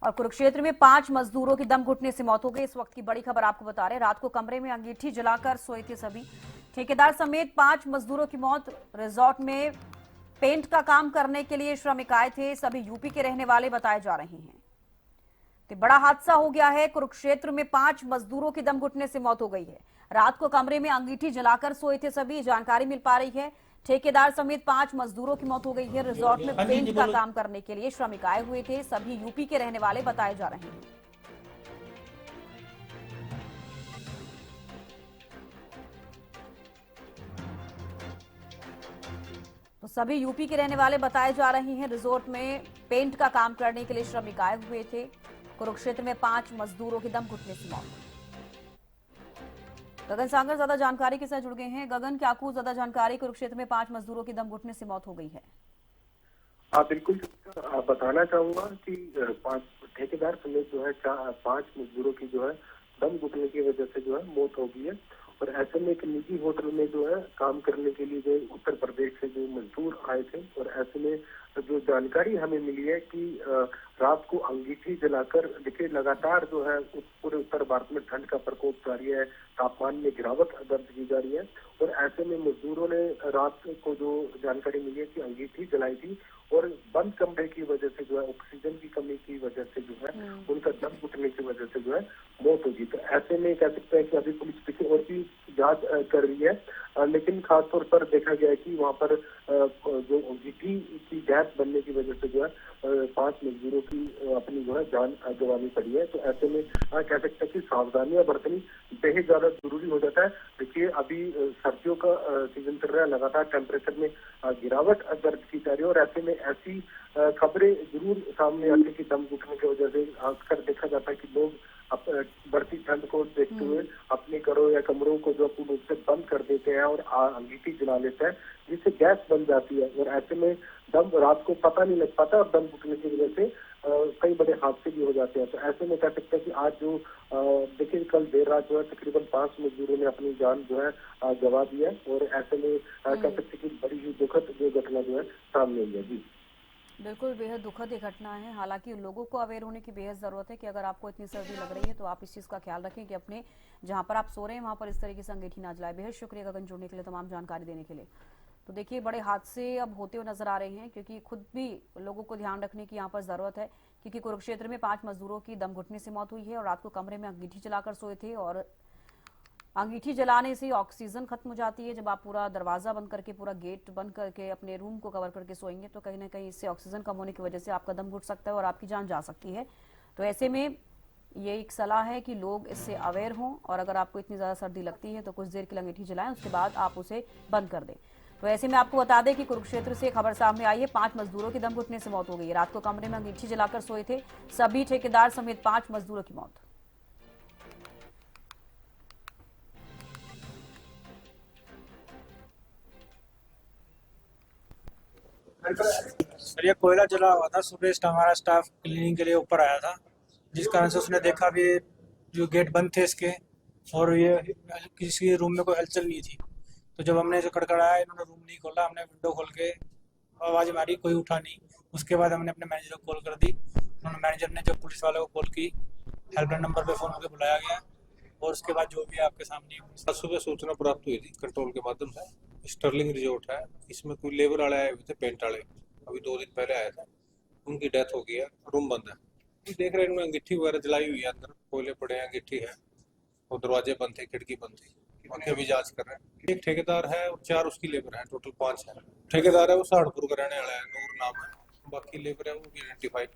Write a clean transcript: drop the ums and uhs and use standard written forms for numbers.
और कुरुक्षेत्र में 5 मजदूरों की दम घुटने से मौत हो गई। इस वक्त की बड़ी खबर आपको बता रहे हैं, रात को कमरे में अंगीठी जलाकर सोए थे सभी। ठेकेदार समेत 5 मजदूरों की मौत। रिजॉर्ट में पेंट का काम करने के लिए श्रमिक आए थे, सभी यूपी के रहने वाले बताए जा रहे हैं। तो बड़ा हादसा हो गया है, कुरुक्षेत्र में 5 मजदूरों की दम घुटने से मौत हो गई है। रात को कमरे में अंगीठी जलाकर सोए थे सभी, जानकारी मिल पा रही है। ठेकेदार समेत 5 मजदूरों की मौत हो गई है। रिजॉर्ट में हाँ जी जी पेंट का बोलो। काम करने के लिए श्रमिक आए हुए थे, सभी यूपी के रहने वाले बताए जा रहे हैं। तो सभी यूपी के रहने वाले बताए जा रहे हैं। रिजॉर्ट में पेंट का काम करने के लिए श्रमिक आए हुए थे। कुरुक्षेत्र में 5 मजदूरों की दम घुटने से मौत। गगन सागर ज्यादा जानकारी के साथ जुड़ गए हैं। गगन, क्या आपको ज्यादा जानकारी, कुरुक्षेत्र में 5 मजदूरों की दम घुटने से मौत हो गई है? हाँ बिल्कुल। बताना चाहूंगा कि 5 ठेकेदार समेत जो है 5 मजदूरों की जो है दम घुटने की वजह से जो है मौत हो गई है। और ऐसे में एक निजी होटल में जो है काम करने के लिए जो उत्तर प्रदेश से जो मजदूर आए थे, और ऐसे में जो जानकारी हमें मिली है कि रात को अंगीठी जलाकर, देखिए लगातार जो है पूरे उत्तर भारत में ठंड का प्रकोप जारी है, तापमान में गिरावट दर्ज की जा रही है। और ऐसे में मजदूरों ने रात को जो जानकारी मिली है कि अंगीठी जलाई थी, और बंद कमरे की वजह से जो है ऑक्सीजन की कमी की वजह से जो है उनका दम घुटने की वजह से जो है मौत होगी। तो ऐसे में कह सकते हैं कि अभी पुलिस पीछे और भी जांच कर रही है, लेकिन खासतौर पर देखा गया है कि वहां पर जो अंगीठी की गैस बनने की वजह से जो है 5 मजदूरों की अपनी जो है जान गंवानी पड़ी है। तो ऐसे में कह सकते हैं कि सावधानियां बरतनी बेहद ज्यादा जरूरी हो जाता है। देखिए अभी सर्दियों का सीजन चल रहा है, लगातार टेम्परेचर में गिरावट दर्ज की जा रही है, और ऐसे में ऐसी खबरें जरूर सामने आती है कि दम घुटने की वजह से अक्सर देखा जाता है कि लोग बढ़ती ठंड को देखते हुए अपने घरों या कमरों को जो पूर्ण रूप से बंद कर देते हैं और अंगीठी जला लेते हैं, जिससे गैस बन जाती है। और ऐसे में दम रात को पता नहीं लग पाता, और दम घुटने की वजह से कई बड़े हादसे भी हो जाते हैं। तो ऐसे में कह सकते हैं कि आज जो देखिए कल देर रात जो है तकरीबन 5 मजदूरों ने अपनी जान जो है गंवा दी है, और ऐसे में कह सकते हैं कि बड़ी ही दुखद जो घटना जो है सामने आई है। जी बिल्कुल, बेहद दुखद ये घटना है। हालांकि लोगों को अवेयर होने की बेहद ज़रूरत है कि अगर आपको इतनी सर्दी लग रही है तो आप इस चीज़ का ख्याल रखें कि अपने जहां पर आप सो रहे हैं वहां पर इस तरीके से अंगीठी ना जलाएं। बेहद शुक्रिया गगन, जुड़ने के लिए, तमाम जानकारी देने के लिए। तो देखिए बड़े हादसे अब होते हुए नजर आ रहे हैं, क्योंकि खुद भी लोगों को ध्यान रखने की यहाँ पर ज़रूरत है, क्योंकि कुरुक्षेत्र में 5 मजदूरों की दम घुटने से मौत हुई है और रात को कमरे में अंगीठी जलाकर सोए थे। और अंगीठी जलाने से ऑक्सीजन खत्म हो जाती है। जब आप पूरा दरवाजा बंद करके, पूरा गेट बंद करके अपने रूम को कवर करके सोएंगे तो कहीं ना कहीं इससे ऑक्सीजन कम होने की वजह से आपका दम घुट सकता है और आपकी जान जा सकती है। तो ऐसे में ये एक सलाह है कि लोग इससे अवेयर हों, और अगर आपको इतनी ज़्यादा सर्दी लगती है तो कुछ देर के लिए अंगीठी जलाएं, उसके बाद आप उसे बंद कर दें। तो ऐसे में आपको बता दें कि कुरुक्षेत्र से खबर सामने आई है, 5 मजदूरों की दम घुटने से मौत हो गई है। रात को कमरे में अंगीठी जलाकर सोए थे सभी ठेकेदार समेत 5 मजदूरों की मौत। सर ये कोयला जला हुआ था, सुबह हमारा स्टाफ क्लीनिंग के लिए ऊपर आया था, जिस कारण से उसने देखा कि जो गेट बंद थे इसके, और ये किसी रूम में कोई हलचल नहीं थी। तो जब हमने जो खड़खड़ाया, इन्होंने रूम नहीं खोला, हमने विंडो खोल के आवाज़ मारी, कोई उठा नहीं। उसके बाद हमने अपने मैनेजर को कॉल कर दी, उन्होंने मैनेजर ने जब पुलिस वालों को कॉल की, हेल्पलाइन नंबर पे फ़ोन करके बुलाया गया, और उसके बाद जो भी आपके सामने आज सुबह सूचना प्राप्त हुई थी कंट्रोल के माध्यम से। स्टर्लिंग रिजोर्ट है, इसमें कोई लेबर वाले आए हुए थे, पेंट वाले, अभी 2 दिन पहले आए थे, उनकी डेथ हो गई है, रूम बंद है। ये देख रहे हैं इन्होंने अंगीठी वगैरह जलाई हुई है, अंदर कोयले पड़े हैं, अंगीठी है, और दरवाजे बंद थे, खिड़की बंद थी। बाकी अभी जांच कर रहे हैं। एक ठेकेदार है और 4 उसकी लेबर है, टोटल 5 है। ठेकेदार है वो सहारनपुर का रहने वाला है, नूर नाम है। बाकी लेबर है वो भी आइडेंटिफाइड